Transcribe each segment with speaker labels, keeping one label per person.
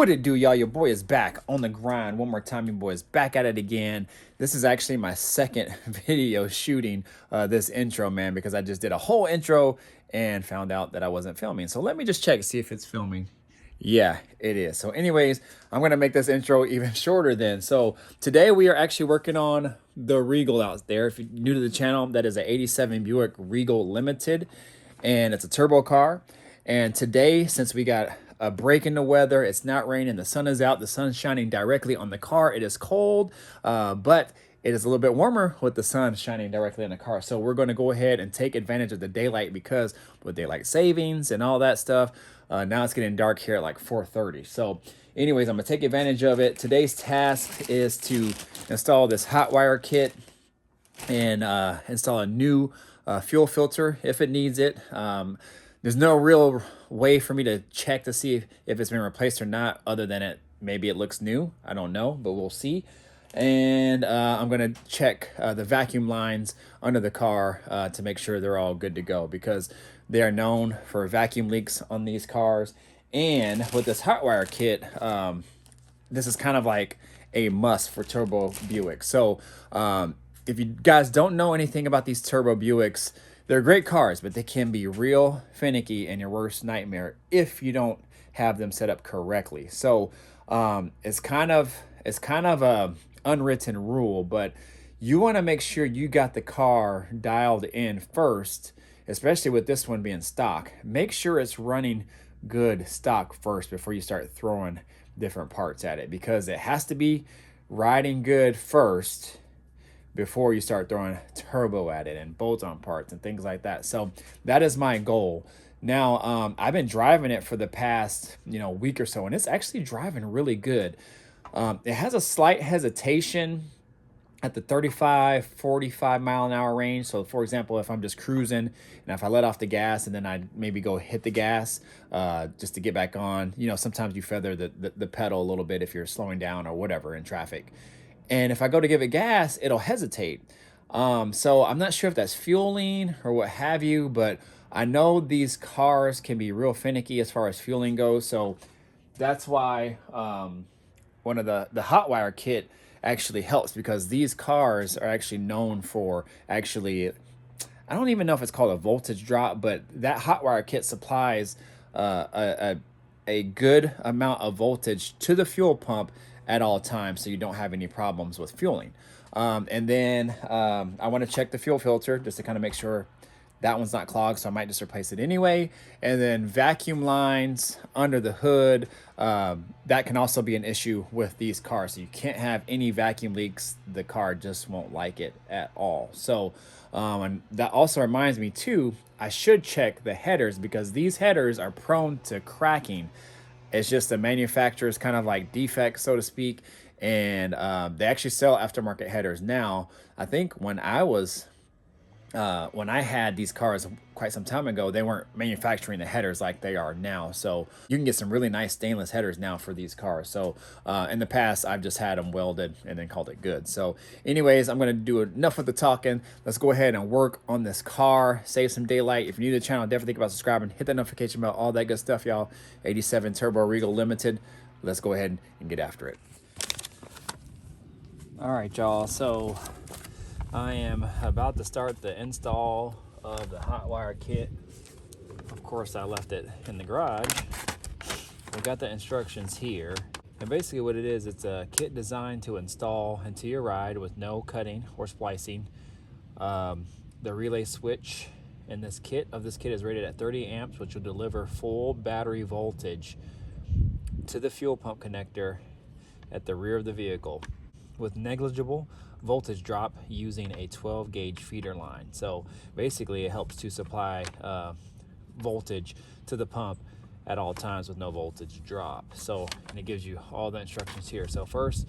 Speaker 1: What it do, y'all? Your boy is back on the grind. One more time, your boy is back at it again. This is actually my second video shooting this intro, man, because I just did a whole intro and found out that I wasn't filming. So let me just check, see if it's filming. Yeah, it is. So anyways, I'm going to make this intro even shorter then. So today we are actually working on the Regal out there. If you're new to the channel, that is a 87 Buick Regal Limited, and it's a turbo car. And today, since we got a break in the weather, it's not raining, the sun is out, the sun's shining directly on the car. It is cold, but it is a little bit warmer with the sun shining directly on the car. So we're going to go ahead and take advantage of the daylight, because with daylight savings and all that stuff, now it's getting dark here at like 4:30. So anyways, I'm going to take advantage of it. Today's task is to install this hot wire kit and install a new fuel filter if it needs it. There's no real way for me to check to see if it's been replaced or not, other than maybe it looks new. I don't know, but we'll see. And I'm going to check the vacuum lines under the car to make sure they're all good to go, because they are known for vacuum leaks on these cars. And with this hot wire kit, this is kind of like a must for Turbo Buick. So if you guys don't know anything about these Turbo Buicks, they're great cars, but they can be real finicky and your worst nightmare if you don't have them set up correctly. So it's kind of a unwritten rule, but you want to make sure you got the car dialed in first, especially with this one being stock. Make sure it's running good stock first before you start throwing different parts at it, because it has to be riding good first before you start throwing turbo at it and bolt-on parts and things like that. So that is my goal. Now, I've been driving it for the past, week or so, and it's actually driving really good. It has a slight hesitation at the 35, 45 mile an hour range. So for example, if I'm just cruising and if I let off the gas and then I maybe go hit the gas just to get back on, sometimes you feather the pedal a little bit if you're slowing down or whatever in traffic. And if I go to give it gas, it'll hesitate. So I'm not sure if that's fueling or what have you, but I know these cars can be real finicky as far as fueling goes. So that's why one of the hot wire kit actually helps, because these cars are actually known for I don't even know if it's called a voltage drop, but that hot wire kit supplies a good amount of voltage to the fuel pump at all times, so you don't have any problems with fueling. And then I want to check the fuel filter just to kind of make sure that one's not clogged, so I might just replace it anyway. And then vacuum lines under the hood, that can also be an issue with these cars. So you can't have any vacuum leaks. The car just won't like it at all. So and that also reminds me too, I should check the headers, because these headers are prone to cracking. It's just a manufacturer's kind of like defect, so to speak. And they actually sell aftermarket headers now. I think when I had these cars quite some time ago, they weren't manufacturing the headers like they are now. So you can get some really nice stainless headers now for these cars. So in the past, I've just had them welded and then called it good. So anyways, I'm going to do enough with the talking. Let's go ahead and work on this car, save some daylight. If you're new to the channel, definitely think about subscribing, hit that notification bell, all that good stuff, y'all. 87 Turbo Regal Limited. Let's go ahead and get after it. All right, y'all. So I am about to start the install of the hot wire kit. Of course, I left it in the garage. We got the instructions here. And basically what it is, it's a kit designed to install into your ride with no cutting or splicing. The relay switch in this kit is rated at 30 amps, which will deliver full battery voltage to the fuel pump connector at the rear of the vehicle, with negligible voltage drop using a 12 gauge feeder line. So basically it helps to supply voltage to the pump at all times with no voltage drop. So, and it gives you all the instructions here. So first,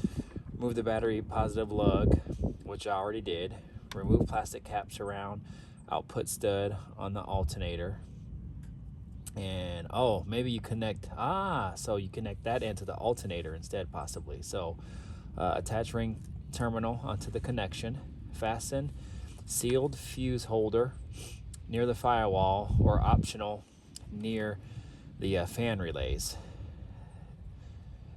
Speaker 1: move the battery positive lug, which I already did. Remove plastic caps around output stud on the alternator. And maybe you connect so you connect that into the alternator instead, possibly. So attach ring terminal onto the connection, fasten sealed fuse holder near the firewall, or optional near the fan relays.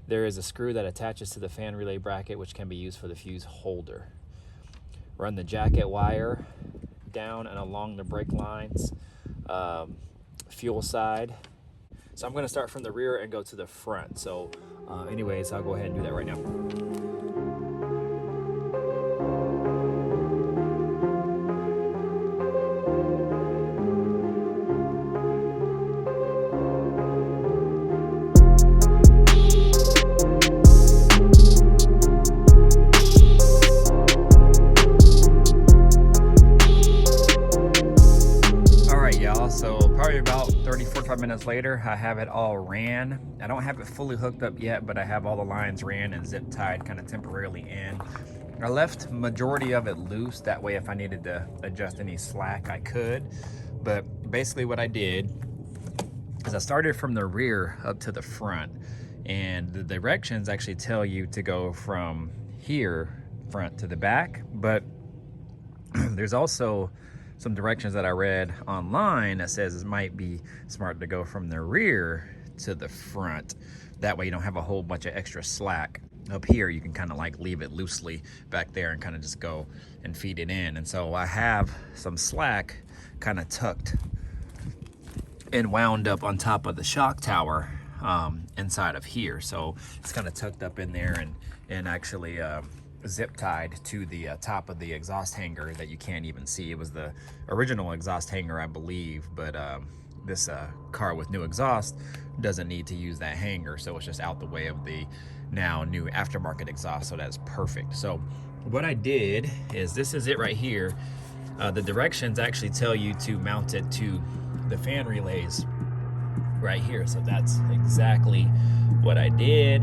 Speaker 1: there is a screw that attaches to the fan relay bracket, which can be used for the fuse holder. Run the jacket wire down and along the brake lines, fuel side. So I'm going to start from the rear and go to the front. So anyways, I'll go ahead and do that right now. So probably about 30-45 minutes later, I have it all ran. I don't have it fully hooked up yet, but I have all the lines ran and zip tied kind of temporarily in. I left majority of it loose, that way if I needed to adjust any slack I could. But basically what I did is I started from the rear up to the front, and the directions actually tell you to go from here front to the back, but there's also some directions that I read online that says it might be smart to go from the rear to the front. That way you don't have a whole bunch of extra slack. Up here you can kind of like leave it loosely back there and kind of just go and feed it in. And so I have some slack kind of tucked and wound up on top of the shock tower inside of here. So it's kind of tucked up in there and actually zip tied to the top of the exhaust hanger that you can't even see. It was the original exhaust hanger, I believe, but this car with new exhaust doesn't need to use that hanger, so it's just out the way of the now new aftermarket exhaust, so that's perfect. So what I did is, this is it right here. The directions actually tell you to mount it to the fan relays right here, so that's exactly what I did,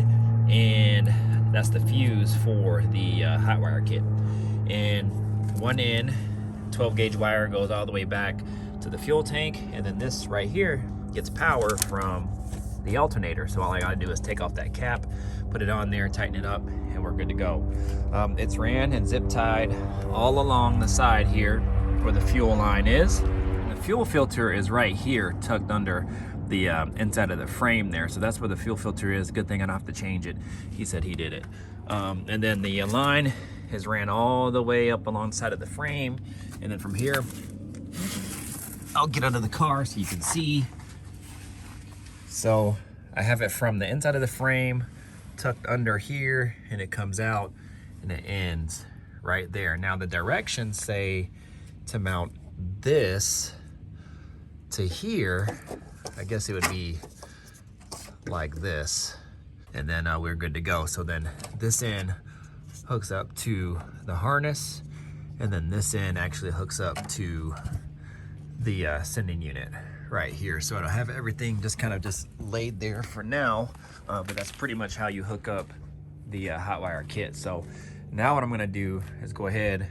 Speaker 1: and that's the fuse for the hot wire kit. And one end 12 gauge wire goes all the way back to the fuel tank, and then this right here gets power from the alternator. So all I gotta do is take off that cap, put it on there, tighten it up, and we're good to go. It's ran and zip tied all along the side here where the fuel line is. And the fuel filter is right here, tucked under the inside of the frame there. So that's where the fuel filter is. Good thing I don't have to change it. He said he did it. And then the line is ran all the way up alongside of the frame. And then from here, I'll get out of the car so you can see. So I have it from the inside of the frame tucked under here, and it comes out and it ends right there. Now the directions say to mount this to here. I guess it would be like this, and then we're good to go. So then this end hooks up to the harness, and then this end actually hooks up to the sending unit right here. So I don't have everything just kind of just laid there for now, but that's pretty much how you hook up the hot wire kit. So now what I'm gonna do is go ahead,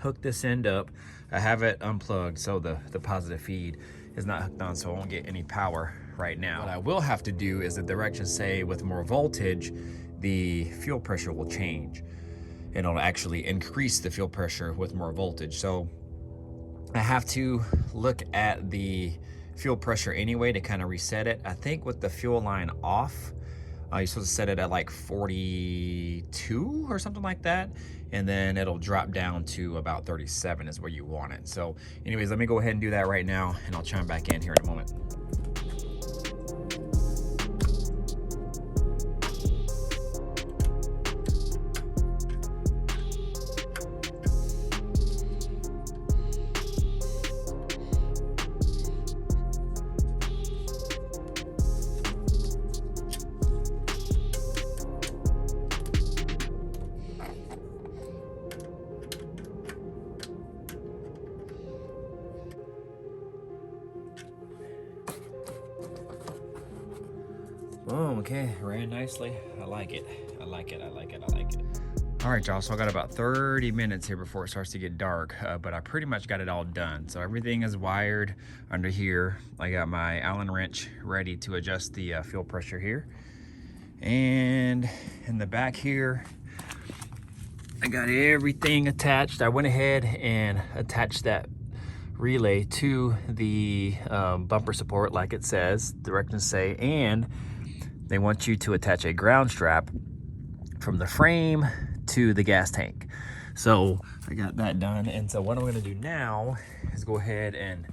Speaker 1: hook this end up. I have it unplugged, so the positive feed is not hooked on, so I won't get any power right now. What I will have to do is, the directions say with more voltage, the fuel pressure will change, and it'll actually increase the fuel pressure with more voltage. So I have to look at the fuel pressure anyway to kind of reset it. I think with the fuel line off, you're supposed to set it at like 42 or something like that, and then it'll drop down to about 37 is where you want it. So anyways, let me go ahead and do that right now, and I'll chime back in here in a moment. Oh, okay, ran nicely. I like it. I like it. I like it. I like it. All right, y'all, so I got about 30 minutes here before it starts to get dark, but I pretty much got it all done. So everything is wired under here. I got my Allen wrench ready to adjust the fuel pressure here. And in the back here, I got everything attached. I went ahead and attached that relay to the bumper support like it says, directions say, and they want you to attach a ground strap from the frame to the gas tank. So I got that done. And so what I'm gonna do now is go ahead and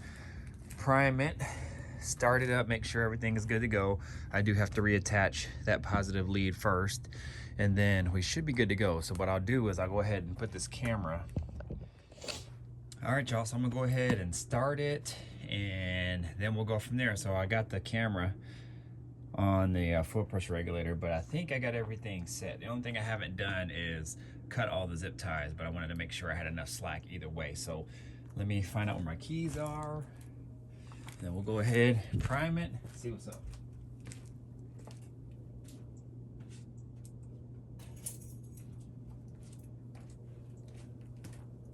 Speaker 1: prime it, start it up, make sure everything is good to go. I do have to reattach that positive lead first, and then we should be good to go. So what I'll do is I'll go ahead and put this camera. All right, y'all, so I'm gonna go ahead and start it, and then we'll go from there. So I got the camera on the fuel pressure regulator, but I think I got everything set. The only thing I haven't done is cut all the zip ties, but I wanted to make sure I had enough slack either way. So let me find out where my keys are, then we'll go ahead and prime it, see what's up.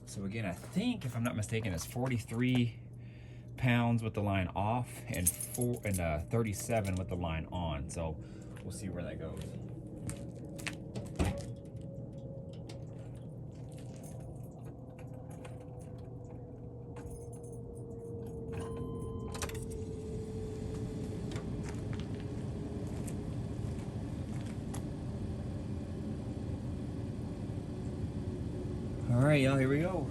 Speaker 1: So again, I think, if I'm not mistaken, it's 43 pounds with the line off and 37 with the line on. So we'll see where that goes. All right, y'all, here we go.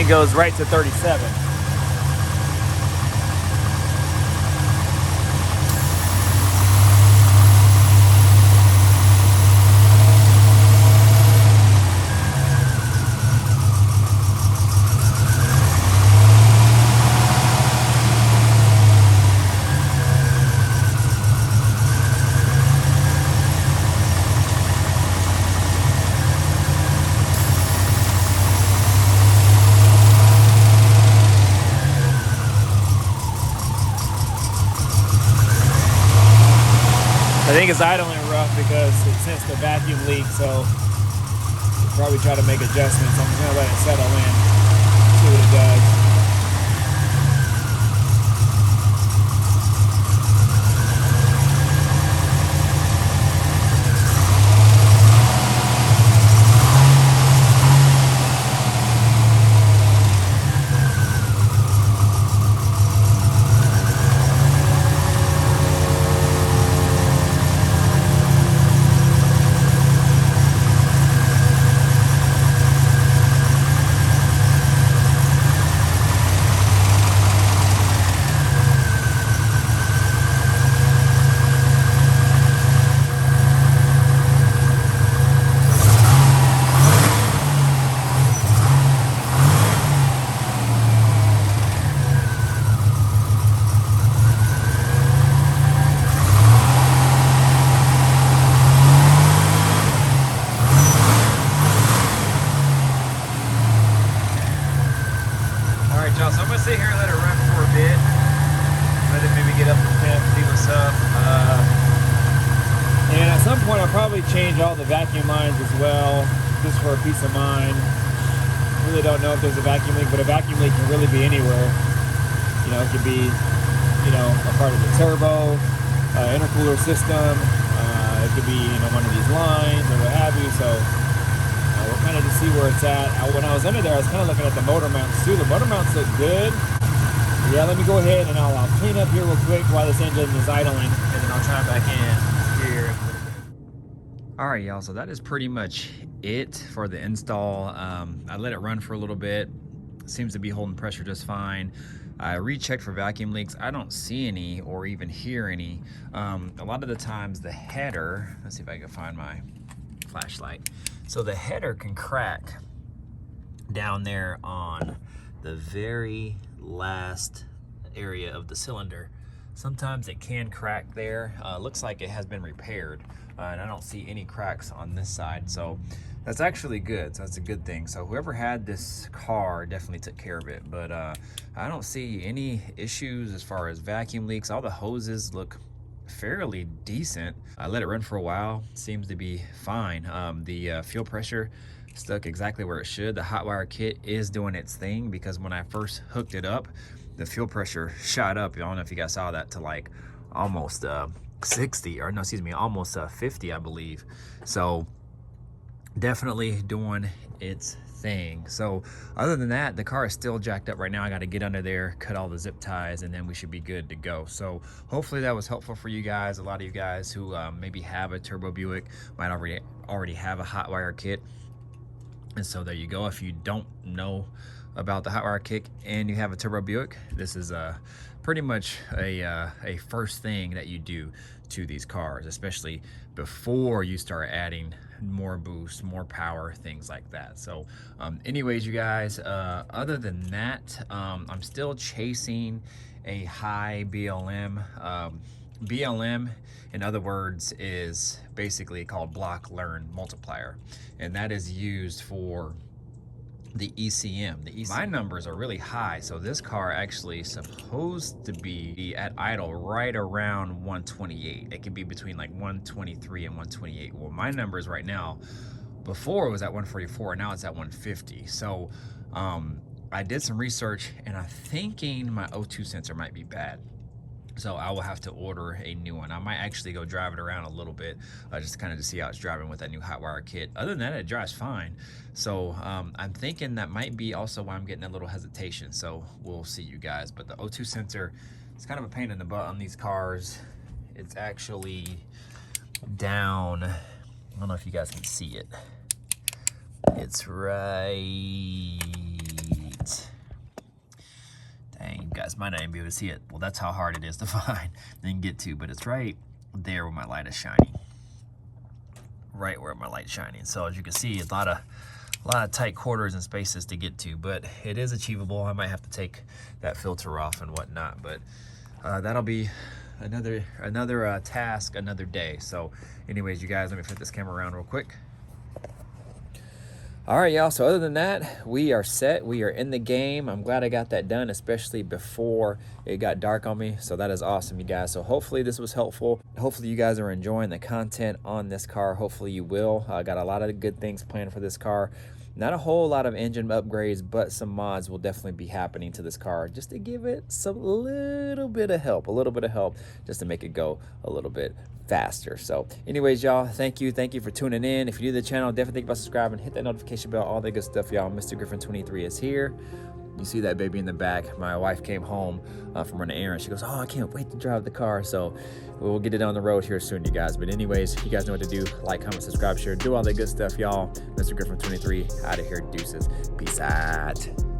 Speaker 1: Goes right to 37. I think it's idling rough because it sensed the vacuum leak, so we'll probably try to make adjustments. I'm gonna let it settle in, see what it does. Sit here and let it run for a bit. Let it maybe get up to temp, see what's up. And at some point I'll probably change all the vacuum lines as well, just for a peace of mind. Really don't know if there's a vacuum leak, but a vacuum leak can really be anywhere. You know, it could be, you know, a part of the turbo, intercooler system. It could be, you know, one of these lines or what have you. So we'll kind of just see where it's at. When I was under there, I was kind of looking at the motor mounts too. The motor mounts look good. Yeah, let me go ahead and I'll clean up here real quick while this engine is idling, and then I'll try back in here in a little bit. All right, y'all, so that is pretty much it for the install. I let it run for a little bit. Seems to be holding pressure just fine. I rechecked for vacuum leaks. I don't see any or even hear any. A lot of the times the header, let's see if I can find my flashlight. So the header can crack down there on the very last area of the cylinder. Sometimes it can crack there. Looks like it has been repaired, and I don't see any cracks on this side, so that's actually good. So that's a good thing. So whoever had this car definitely took care of it, but I don't see any issues as far as vacuum leaks. All the hoses look fairly decent. I let it run for a while, seems to be fine. The fuel pressure stuck exactly where it should. The hot wire kit is doing its thing, because when I first hooked it up, the fuel pressure shot up. I don't know if you guys saw that, to like almost 60, or no, excuse me, almost 50, I believe. So definitely doing its thing. So other than that, the car is still jacked up right now. I got to get under there, cut all the zip ties, and then we should be good to go. So hopefully that was helpful for you guys. A lot of you guys who maybe have a turbo Buick might already have a hot wire kit. And so there you go. If you don't know about the hot wire kit and you have a turbo Buick, this is pretty much a first thing that you do to these cars, especially before you start adding more boost, more power, things like that. So anyways, you guys, other than that, I'm still chasing a high BLM. BLM, in other words, is basically called block learn multiplier, and that is used for the ECM. My numbers are really high, so this car actually supposed to be at idle right around 128. It can be between like 123 and 128. Well, my numbers right now, before it was at 144, now it's at 150. So I did some research, and I'm thinking my O2 sensor might be bad. So I will have to order a new one. I might actually go drive it around a little bit, just to see how it's driving with that new hot wire kit. Other than that, it drives fine. So I'm thinking that might be also why I'm getting a little hesitation. So we'll see, you guys. But the O2 sensor is kind of a pain in the butt on these cars. It's actually down. I don't know if you guys can see it. It's right. Dang, you guys might not even be able to see it. Well, that's how hard it is to find and get to, but it's right there where my light is shining. Right where my light's shining. So as you can see, a lot of tight quarters and spaces to get to, but it is achievable. I might have to take that filter off and whatnot, but that'll be another task, another day. So anyways, you guys, let me flip this camera around real quick. All right, y'all, so other than that, we are set. We are in the game. I'm glad I got that done, especially before it got dark on me. So that is awesome, you guys. So hopefully this was helpful. Hopefully you guys are enjoying the content on this car. Hopefully you will. I got a lot of good things planned for this car. Not a whole lot of engine upgrades, but some mods will definitely be happening to this car just to give it a little bit of help just to make it go a little bit faster. So anyways, y'all, thank you for tuning in. If you're new to the channel, definitely think about subscribing, hit that notification bell, all that good stuff, y'all. Mr. Griffin 23 is here. You see that baby in the back. My wife came home from running errands. She goes, oh, I can't wait to drive the car. So we'll get it on the road here soon, you guys. But anyways, you guys know what to do. Like, comment, subscribe, share, do all that good stuff, y'all. Mr. Griffin 23 out of here. Deuces. Peace out.